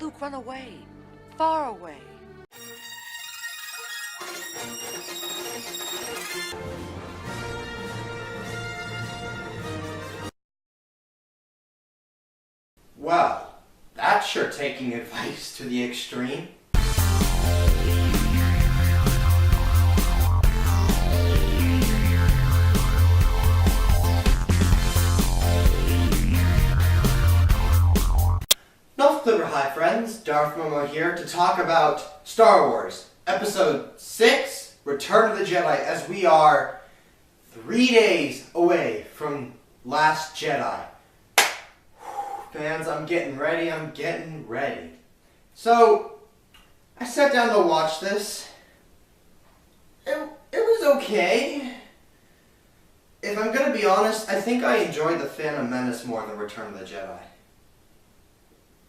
Luke run away, far away. Well, that's sure taking advice to the extreme. Hi friends, Darth Momo here to talk about Star Wars Episode 6, Return of the Jedi, as we are 3 days away from Last Jedi. Fans, I'm getting ready. So, I sat down to watch this. It was okay. If I'm going to be honest, I think I enjoyed The Phantom Menace more than Return of the Jedi.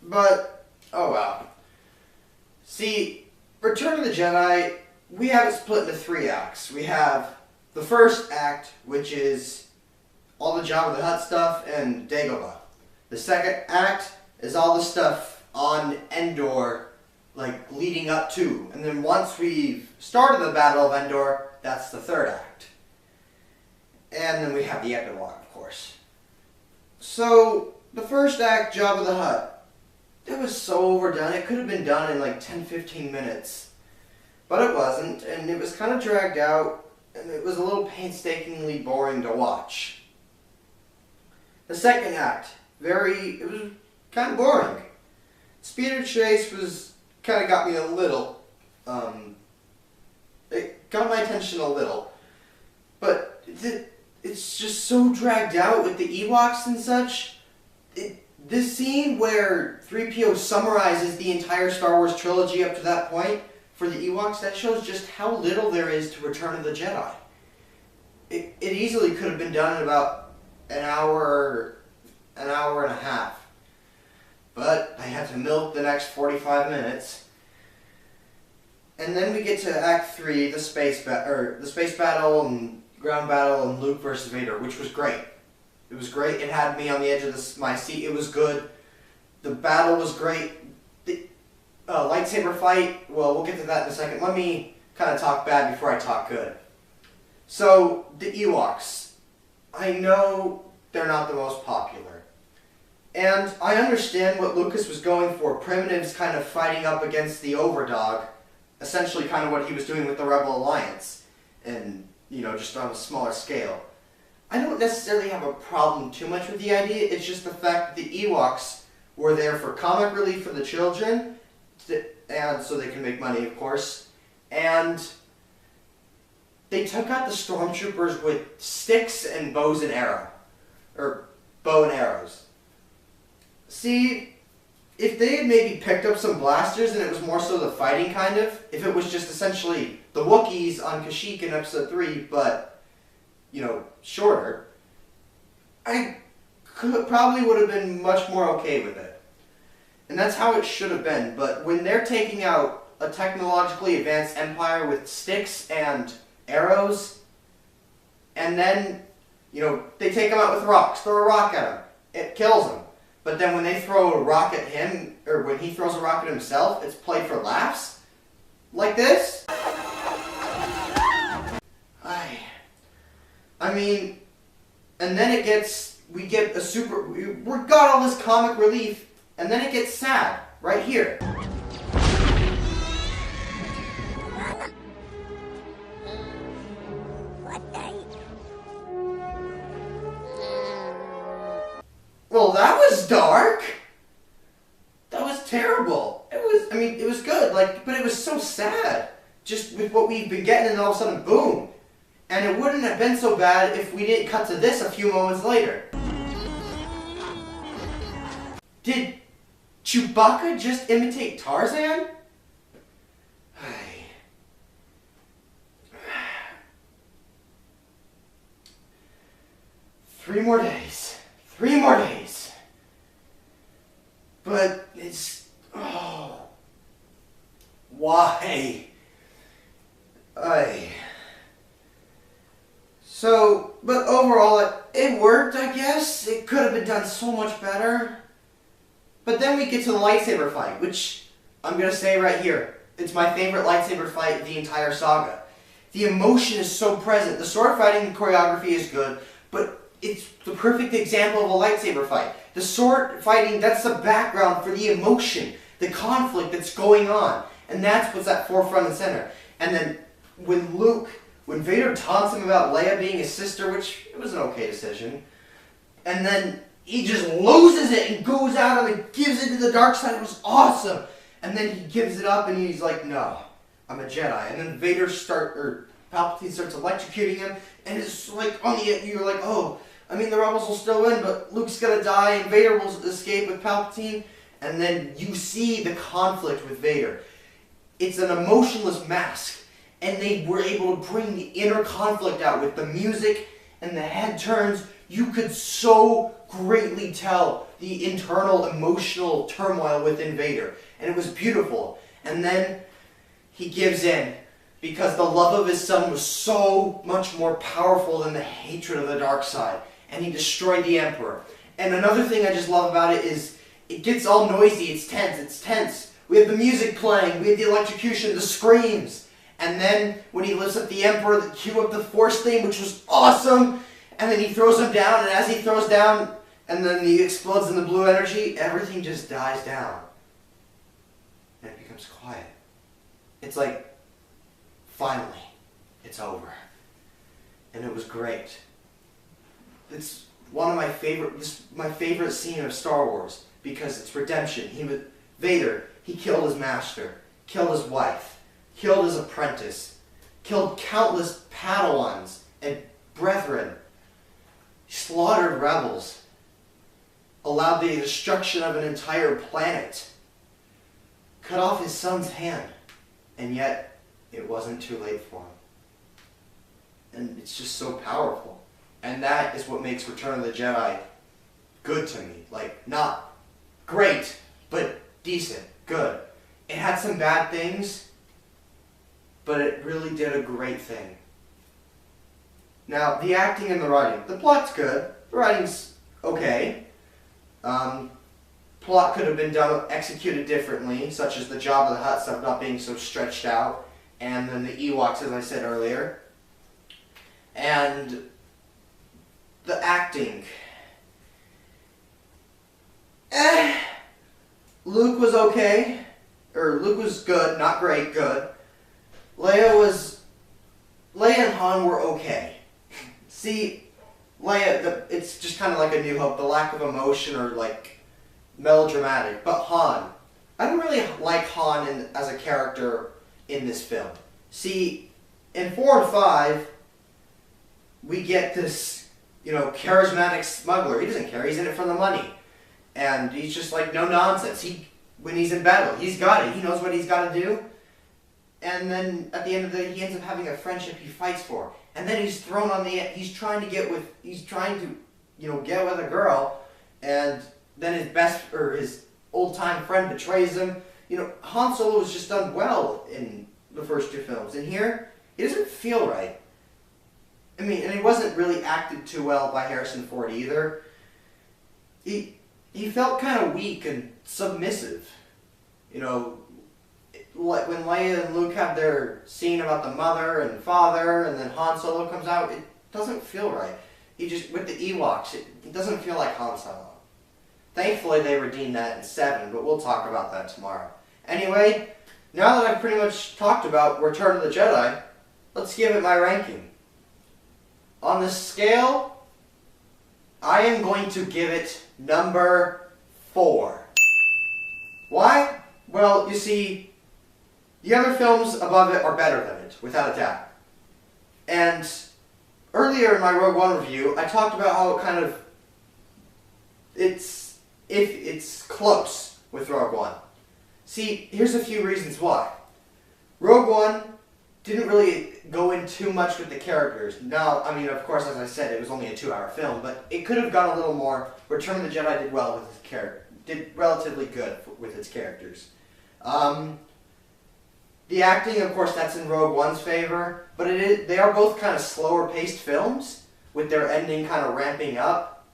But, oh well. See, Return of the Jedi, we have it split into 3 acts. We have the first act, which is all the Jabba the Hutt stuff and Dagobah. The second act is all the stuff on Endor, like leading up to. And then once we've started the Battle of Endor, that's the third act. And then we have the epilogue, of course. So, the first act, Jabba the Hutt, it was so overdone. It could have been done in like 10-15 minutes. But it wasn't, and it was kind of dragged out, and it was a little painstakingly boring to watch. The second act, it was kind of boring. Speeder Chase was kind of got me a little, it got my attention a little. But it's just so dragged out with the Ewoks and such. This scene where 3PO summarizes the entire Star Wars trilogy up to that point for the Ewoks, that shows just how little there is to Return of the Jedi. It easily could have been done in about an hour and a half. But I had to milk the next 45 minutes. And then we get to Act 3, the space battle and ground battle and Luke versus Vader, which was great. It was great. It had me on the edge of my seat. It was good. The battle was great. The lightsaber fight, well, we'll get to that in a second. Let me kind of talk bad before I talk good. So, the Ewoks. I know they're not the most popular. And I understand what Lucas was going for. Primitives kind of fighting up against the Overdog. Essentially kind of what he was doing with the Rebel Alliance. And, just on a smaller scale. I don't necessarily have a problem too much with the idea. It's just the fact that the Ewoks were there for comic relief for the children, and so they can make money, of course. And they took out the stormtroopers with sticks and bows and arrows. See, if they had maybe picked up some blasters and it was more so the fighting kind of, if it was just essentially the Wookiees on Kashyyyk in Episode 3, but shorter, I probably would have been much more okay with it. And that's how it should have been. But when they're taking out a technologically advanced empire with sticks and arrows, and then, they take them out with rocks, throw a rock at him, it kills him. But then when they throw a rock at him, or when he throws a rock at himself, it's played for laughs? Like this? I mean, and then we got all this comic relief, and then it gets sad, right here. Well, that was dark. That was terrible. It was good, but it was so sad. Just with what we've been getting, and all of a sudden, boom. And it wouldn't have been so bad if we didn't cut to this a few moments later. Did Chewbacca just imitate Tarzan? 3 more days. 3 more days. But it's... why? So, but overall, it worked, I guess. It could have been done so much better. But then we get to the lightsaber fight, which I'm going to say right here. It's my favorite lightsaber fight of the entire saga. The emotion is so present. The sword fighting choreography is good, but it's the perfect example of a lightsaber fight. The sword fighting, that's the background for the emotion, the conflict that's going on. And that's what's at forefront and center. And then when Vader taunts him about Leia being his sister, which it was an okay decision, and then he just loses it and goes out and gives it to the dark side. It was awesome. And then he gives it up and he's like, no, I'm a Jedi. And then Palpatine starts electrocuting him, and it's like you're like, oh, I mean the rebels will still win, but Luke's gonna die and Vader will escape with Palpatine. And then you see the conflict with Vader. It's an emotionless mask, and they were able to bring the inner conflict out with the music and the head turns. You could so greatly tell the internal emotional turmoil within Vader, and it was beautiful. And then he gives in because the love of his son was so much more powerful than the hatred of the dark side, and he destroyed the Emperor. And another thing I just love about it is it gets all noisy, it's tense. We have the music playing, we have the electrocution, the screams. And then when he lifts up the Emperor, they cue up the Force theme, which was awesome. And then he throws him down, and as he throws down, and then he explodes in the blue energy, everything just dies down. And it becomes quiet. It's like, finally, it's over. And it was great. It's one of my favorite scene of Star Wars, because it's redemption. Vader, he killed his master, killed his wife, killed his apprentice, killed countless Padawans and brethren, slaughtered rebels, allowed the destruction of an entire planet, cut off his son's hand, and yet it wasn't too late for him. And it's just so powerful. And that is what makes Return of the Jedi good to me. Like, not great, but decent, good. It had some bad things, but it really did a great thing. Now, the acting and the writing. The plot's good. The writing's okay. Plot could have been executed differently, such as the Jabba the Hutt stuff not being so stretched out, and then the Ewoks, as I said earlier. And the acting. Luke was okay. Or Luke was good, not great, good. Leia and Han were okay. See, Leia, it's just kind of like A New Hope, the lack of emotion or like melodramatic. But Han, I don't really like Han as a character in this film. See, in 4 and 5, we get this, charismatic smuggler. He doesn't care, he's in it for the money. And he's just like, no nonsense. When he's in battle, he's got it. He knows what he's got to do. And then at the end of the day, he ends up having a friendship he fights for. And then he's thrown on he's trying to get with a girl, and then his old-time friend betrays him. Han Solo was just done well in the first 2 films. And here, it doesn't feel right. I mean, and it wasn't really acted too well by Harrison Ford either. He felt kind of weak and submissive. When Leia and Luke have their scene about the mother and father, and then Han Solo comes out, it doesn't feel right. With the Ewoks, it doesn't feel like Han Solo. Thankfully, they redeemed that in 7, but we'll talk about that tomorrow. Anyway, now that I've pretty much talked about Return of the Jedi, let's give it my ranking. On this scale, I am going to give it number 4. Why? Well, you see, the other films above it are better than it, without a doubt. And earlier in my Rogue One review, I talked about how it's close with Rogue One. See, here's a few reasons why. Rogue One didn't really go in too much with the characters. Now, I mean, of course, as I said, it was only a 2-hour film, but it could have gone a little more. Return of the Jedi did well with its character, did relatively good with its characters. The acting, of course, that's in Rogue One's favor, but they are both kind of slower-paced films, with their ending kind of ramping up.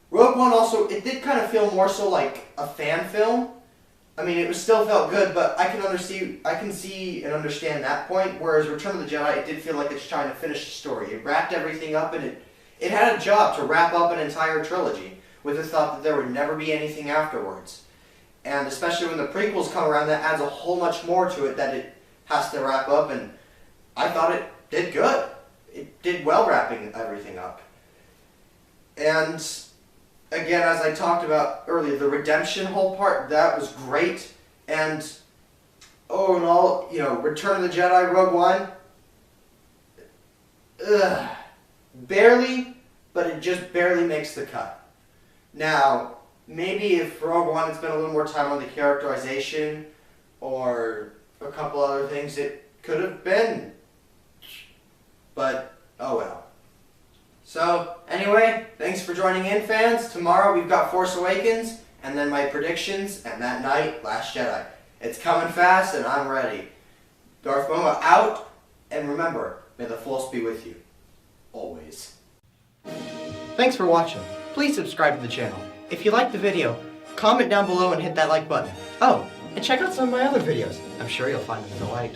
Rogue One also, it did kind of feel more so like a fan film. I mean, it was still felt good, but I can see and understand that point. Whereas Return of the Jedi, it did feel like it's trying to finish the story. It wrapped everything up, and it had a job to wrap up an entire trilogy with the thought that there would never be anything afterwards. And especially when the prequels come around, that adds a whole much more to it that it has to wrap up, and I thought it did good. It did well wrapping everything up. And again, as I talked about earlier, the redemption whole part, that was great. And oh, and all, Return of the Jedi, Rogue One, barely, but it just barely makes the cut. Now, maybe if Rogue One had spent a little more time on the characterization or a couple other things, it could have been. But, oh well. So, anyway, thanks for joining in, fans. Tomorrow we've got Force Awakens, and then my predictions, and that night, Last Jedi. It's coming fast, and I'm ready. Darth Momo out, and remember, may the Force be with you. Always. Thanks for watching. Please subscribe to the channel. If you liked the video, comment down below and hit that like button. Oh, and check out some of my other videos. I'm sure you'll find them in the light.